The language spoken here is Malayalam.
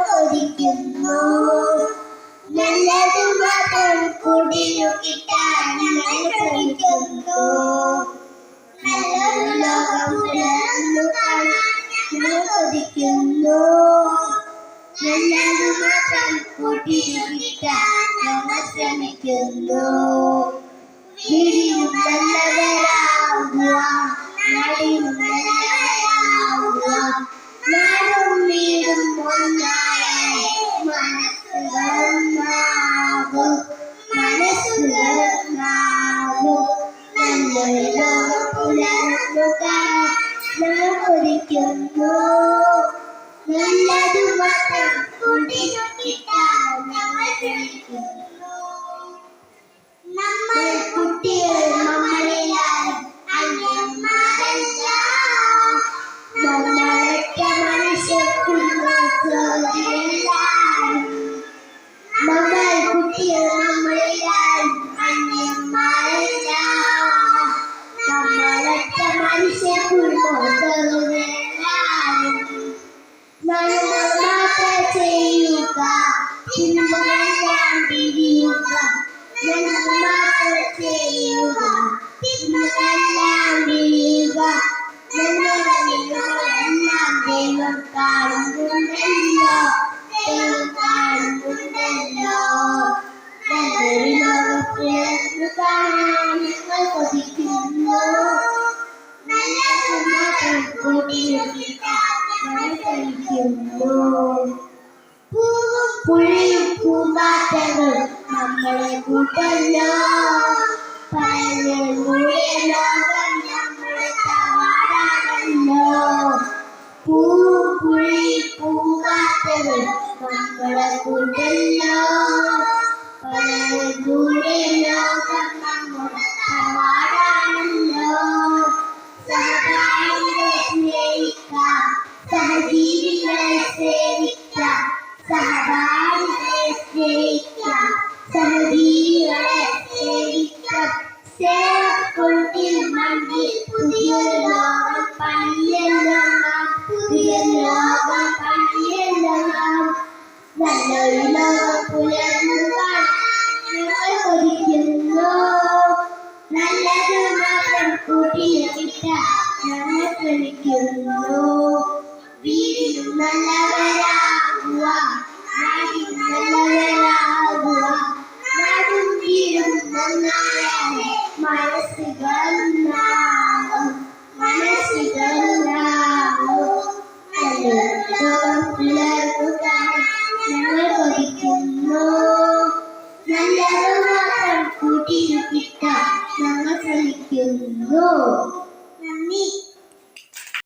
കൊതിക്കുന്നു. നല്ലത് മാത്രം കൂട്ടിനു കിട്ടാൻ ഞങ്ങൾ ശ്രമിക്കുന്നു. നല്ലൊരു ലോകം പുലർന്നു കാണാൻ ഞങ്ങൾ കൊതിക്കുന്നു. നല്ലത് മാത്രം കൂട്ടിനു കിട്ടാൻ ഞങ്ങൾ ശ്രമിക്കുന്നു. വീടിനും നല്ലവരാകുക, നാടിനും നല്ലവരാകുക, നാടും വീടും ഒന്നായാലേ മനസ്സുകളൊന്നാകും, മനസ്സുകളൊന്നാകും. നല്ലൊരു ലോകം പുലർന്നു കാണാൻ ഞങ്ങൾ കൊതിക്കുന്നു. നല്ലത് മാത്രം കൂട്ടിനു കിട്ടാൻ ഞങ്ങൾ ശ്രമിക്കുന്നു. നമ്മൾ കുട്ടികൾ നമ്മളെല്ലാവരും അന്യന്മാരല്ല. നമ്മളൊറ്റ മനുഷ്യരെല്ലാവരും. നമ്മൾ കുട്ടികൾ നമ്മളെല്ലാവരും അന്യന്മാരല്ല. നമ്മളൊറ്റ മനുഷ്യരെല്ലാവരും. നമ്മൾ മാത്രം ചെയ്യുക, തിന്മകളെല്ലാം പിരിയുക. നമ്മൾ മാത്രം ചെയ്യുക, തിന്മകളെല്ലാം പിരിയുക. നമ്മളെല്ലാം ദൈവം കാണുന്നുണ്ടല്ലോ, ദൈവം കാണുന്നുണ്ടല്ലോ. നല്ലൊരു ലോകം പുലർന്നു കാണാൻ ഞങ്ങൾ കൊതിക്കുന്നു. നല്ലത് മാത്രം കൂട്ടിനു കിട്ടാൻ ഞങ്ങൾ ശ്രമിക്കുന്നു. പൂവും പുഴയും പൂമ്പാറ്റകളും നമ്മളെ കൂട്ടല്ലോ. പഴങ്ങളുടെ ലോകം നമ്മുടെ തവാടാണല്ലോ. പൂവും പുഴയും പൂമ്പാറ്റകളും നമ്മളെ കൂട്ടല്ലോ. പഴങ്ങളുടെ ലോകം നമ്മുടെ തവാടാണല്ലോ. സഹപാഠികളെ സ്നേഹിക്കാം, സഹജീവികളെ സേവിക്കാം. സഹപാഠികളെ സ്നേഹിക്കാം, സഹജീവികളെ സേവിക്കാം. സേവക്കൊണ്ടിൽ മണ്ണിൽ പുതിയൊരു ലോകം പണിയല്ലോ നാം, പുതിയൊരു ലോകം പണിയല്ലോ നാം. നല്ലൊരു ലോകം പുലർന്നു കാണാൻ ഞങ്ങൾ കൊതിക്കുന്നു. നല്ലത് മാത്രം കൂട്ടിനു കിട്ടാൻ ഞങ്ങൾ ശ്രമിക്കുന്നു. വീടിനും നല്ലവരാകുക, നാടിനും നല്ലവരാകുക, നാടും വീടും ഒന്നായാലേ മനസ്സുകളൊന്നാകും, മനസ്സുകളൊന്നാകും. നല്ലൊരു ലോകം പുലർന്നു കാണാൻ ഞങ്ങൾ കൊതിക്കുന്നു. നല്ലത് മാത്രം കൂട്ടിനു കിട്ടാൻ ഞങ്ങൾ ശ്രമിക്കുന്നു. നന്ദി.